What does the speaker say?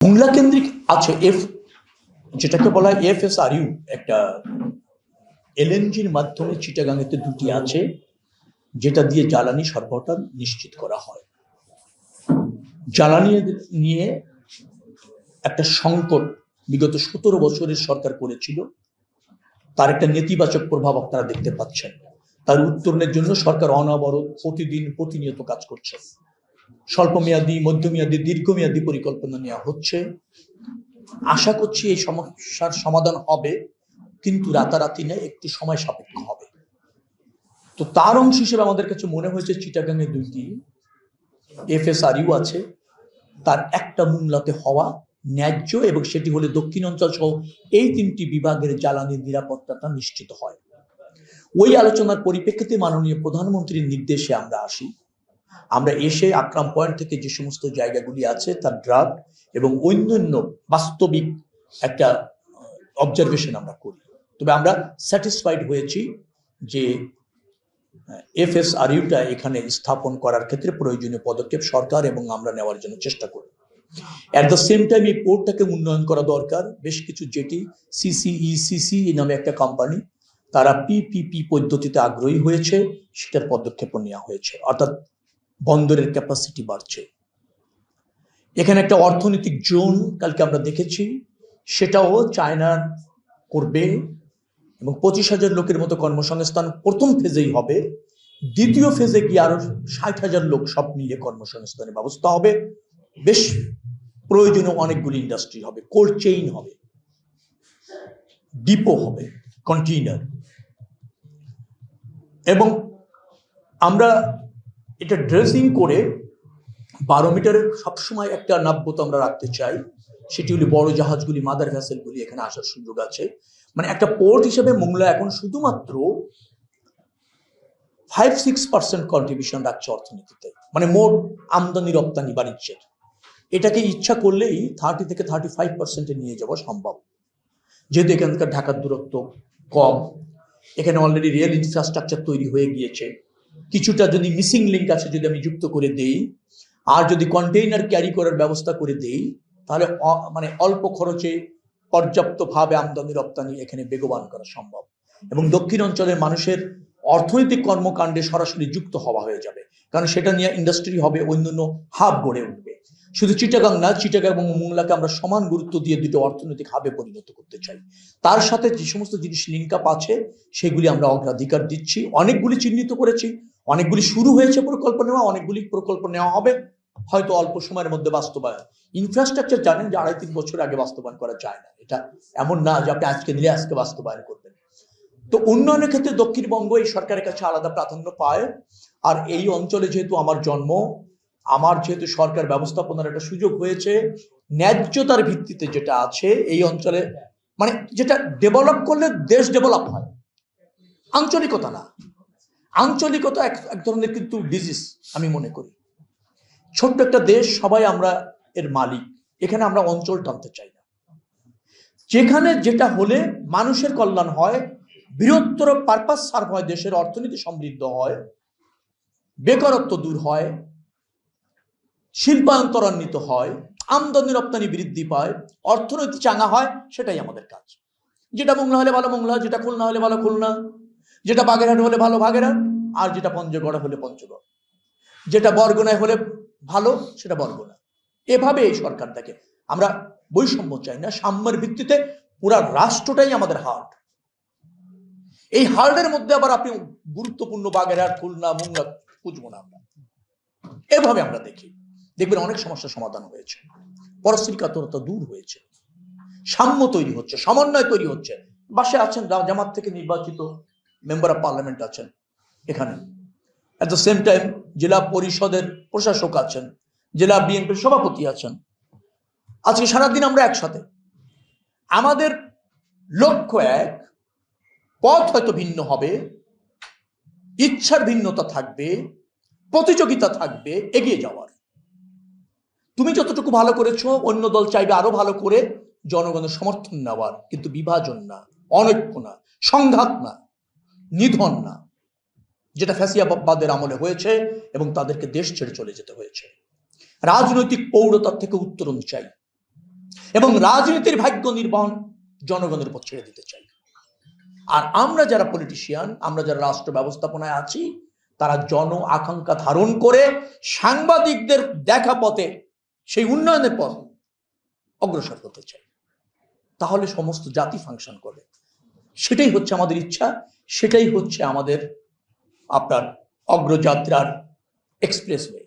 মোংলা কেন্দ্রিক আছে যেটাকে বলা হয় এফএসআরইউ, একটা এলএনজির মাধ্যমে চিটাগাঙেতে দুটি আছে, যেটা দিয়ে জ্বালানি সরবরাহ নিশ্চিত করা হয়। জ্বালানি নিয়ে একটা সংকট বিগত 17 বছরের সরকার করেছিল, তার একটা নেতিবাচক প্রভাব আপনারা দেখতে পাচ্ছেন। তার উত্তরণের জন্য সরকার অনবরত প্রতিনিয়ত কাজ করছে। স্বল্পমেয়াদী, মধ্যমেয়াদী, দীর্ঘমেয়াদী পরিকল্পনা নেওয়া হচ্ছে। আশা করছি এই সমস্যার সমাধান হবে, কিন্তু রাতারাতি নয়, একটু সময় সাপেক্ষ হবে। তো তার অংশ হিসেবে আমাদের কাছে মনে হয়েছে চিটাগাঙে দুইটি এফএসআরইউ আছে, তার একটা মোংলাতে হওয়া ন্যায্য, এবং সেটি হলে দক্ষিণ অঞ্চল সহ এই তিনটি বিভাগের জ্বালানির নিরাপত্তাটা নিশ্চিত হয়। ওই আলোচনার পরিপ্রেক্ষিতে মাননীয় প্রধানমন্ত্রীর নির্দেশে আমরা আসি। আমরা এসে আকরাম পয়েন্ট থেকে যে সমস্ত জায়গাগুলি আছে তার ড্রাফট এবং অন্যান্য বাস্তবিক একটা অবজারভেশন আমরা করি। তবে আমরা স্যাটিসফাইড হয়েছি যে এফএসআরইউটা এখানে স্থাপন করার ক্ষেত্রে প্রয়োজনীয় পদক্ষেপ সরকার এবং আমরা নেওয়ার জন্য চেষ্টা করি। অ্যাট দ্য সেম টাইম এই পোর্টটাকে উন্নয়ন করা দরকার। বেশ কিছু জেটি সিসি নামে একটা কোম্পানি, তারা পিপিপি পদ্ধতিতে আগ্রহী হয়েছে, সেটার পদক্ষেপ নেওয়া হয়েছে, অর্থাৎ বন্দরের ক্যাপাসিটি বাড়ছে। এখানে একটা অর্থনৈতিক জোন কালকে আমরা দেখেছি, সেটাও চায়না করবে এবং 25,000 লোকের মতো কর্মসংস্থান প্রথম ফেজেই হবে। দ্বিতীয় ফেজে গিয়ে আরো 60,000 লোক সব মিলিয়ে কর্মসংস্থানের ব্যবস্থা হবে। বেশ প্রয়োজনীয় অনেকগুলি ইন্ডাস্ট্রি হবে, কোল্ড চেইন হবে, ডিপো হবে, কন্টেইনার। এবং আমরা এটা ড্রেসিং করে 12 মিটারের সবসময় একটা নাব্যতা আমরা রাখতে চাই। সেটি হলো বড় জাহাজগুলি, মাদার ভ্যাসেলগুলি এখানে আসার সুযোগ আছে। মানে একটা পোর্ট হিসেবে মোংলা এখন শুধুমাত্র 5-6% কন্ট্রিবিউশন রাখছে অর্থনীতিতে, মানে মোট আমদানি রপ্তানি বাণিজ্যের। এটাকে ইচ্ছা করলেই 30 থেকে 35% নিয়ে যাওয়া সম্ভব, যেহেতু এখানকার ঢাকার দূরত্ব কম। এখানে অলরেডি রেল ইনফ্রাস্ট্রাকচার তৈরি হয়ে গিয়েছে। কিছুটা যদি মিসিং লিঙ্ক আছে যদি আমি যুক্ত করে দেই, আর যদি কন্টেইনার ক্যারি করার ব্যবস্থা করে দেই, তাহলে মানে অল্প খরচে পর্যাপ্তভাবে আমদানি রপ্তানি এখানে বেগবান করা সম্ভব, এবং দক্ষিণ অঞ্চলের মানুষের অর্থনৈতিক কর্মকাণ্ডে সরাসরি যুক্ত হওয়া হয়ে যাবে, কারণ সেটা নিয়ে ইন্ডাস্ট্রি হবে, অন্যান্য হাব গড়ে উঠবে। শুধু চিটাগাং না, চিটাগাং এবং মোংলাকে আমরা সমান গুরুত্ব দিয়ে দুটো অর্থনৈতিক হাবে পরিণত করতে চাই। তার সাথে যে সমস্ত জিনিস লিঙ্ক আপ আছে সেগুলি আমরা অগ্রাধিকার দিচ্ছি। অনেকগুলি চিহ্নিত করেছি, অনেকগুলি শুরু হয়েছে প্রকল্প নেওয়া, অনেকগুলি প্রকল্প নেওয়া হবে, হয়তো অল্প সময়ের মধ্যে বাস্তবায়ন। ইনফ্রাস্ট্রাকচার জানেন যে 2.5-3 বছর আগে বাস্তবায়ন করা যায় না। এটা এমন না যে আপনি আজকে নিলে আজকে বাস্তবায়ন করবেন। তো উন্নয়নের ক্ষেত্রে দক্ষিণবঙ্গ এই সরকারের কাছে আলাদা প্রাধান্য পায়। আর এই অঞ্চলে যেহেতু আমার জন্ম, আমার যেহেতু সরকার ব্যবস্থাপনার একটা সুযোগ হয়েছে, ন্যায্যতার ভিত্তিতে যেটা আছে এই অঞ্চলে, মানে যেটা ডেভেলপ করলে দেশ ডেভেলপ হয়, আঞ্চলিকতা না। আঞ্চলিকতা এক ধরনের কিন্তু ডিজিজ আমি মনে করি। ছোট্ট একটা দেশ, সবাই আমরা এর মালিক, এখানে আমরা অঞ্চল টানতে চাই না। যেখানে যেটা হলে মানুষের কল্যাণ হয়, বৃহত্তর পারপাস সার্ভ হয়, দেশের অর্থনীতি সমৃদ্ধ হয়, বেকারত্ব দূর হয়, শিল্পায়ন ত্বরান্বিত হয়, আমদানি রপ্তানি বৃদ্ধি পায়, অর্থনীতি চাঙ্গা হয়, সেটাই আমাদের কাজ। যেটা মোংলা হলে ভালো মোংলা, যেটা খুলনা হলে ভালো খুলনা, যেটা বাগেরহাট হলে ভালো বাগেরহাট, আর যেটা পঞ্চগড় হলে পঞ্চগড়, যেটা বরগুনায় হলে ভালো সেটা বরগুনা। এভাবে এই সরকার দেখে। আমরা বৈষম্য চাই না, সাম্যের ভিত্তিতে পুরা রাষ্ট্রটাই আমাদের হার্ট। এই হার্টের মধ্যে আবার আপনি গুরুত্বপূর্ণ বাগেরহাট, খুলনা, মোংলা খুঁজবো না আমরা। এভাবে আমরা দেখি, দেখবেন অনেক সমস্যার সমাধান হয়েছে, পরশ্রীকাতরতা দূর হয়েছে, সাম্য তৈরি হচ্ছে, সমন্বয় তৈরি হচ্ছে। বাসে আছেন জামাত থেকে নির্বাচিত মেম্বার অফ পার্লামেন্ট আছেন এখানে, এট দ্য সেম টাইম জেলা পরিষদের প্রশাসক আছেন, জেলা বিএনপির সভাপতি আছেন। আজকে সারাদিন আমরা একসাথে, আমাদের লক্ষ্য এক, পথ হয়তো ভিন্ন হবে, ইচ্ছার ভিন্নতা থাকবে, প্রতিযোগিতা থাকবে এগিয়ে যাওয়ার। তুমি যতটুকু ভালো করেছো অন্য দল চাইবে আরো ভালো করে, জনগণের সমর্থন নেওয়ার, কিন্তু বিভাজন না, অনৈক্য না, সংঘাত না, নিধন না, যেটা ফ্যাসিবাদের আমলে হয়েছে এবং তাদেরকে দেশ ছেড়ে চলে যেতে হয়েছে। রাজনৈতিক পৌরতার থেকে উত্তরণ চাই। এবং রাজনীতির ভাগ্য নির্বাহন জনগণের উপর ছেড়ে দিতে চাই। আর আমরা যারা পলিটিশিয়ান, আমরা যারা রাষ্ট্র ব্যবস্থাপনায় আছি, তারা জন আকাঙ্ক্ষা ধারণ করে সাংবাদিকদের দেখা পথে সেই উন্নয়নের পথ অগ্রসর হতে চাই। তাহলে সমস্ত জাতি ফাংশন করে। সেটাই হচ্ছে আমাদের ইচ্ছা, সেটাই হচ্ছে আমাদের আপনার অগ্রযাত্রার এক্সপ্রেসওয়ে।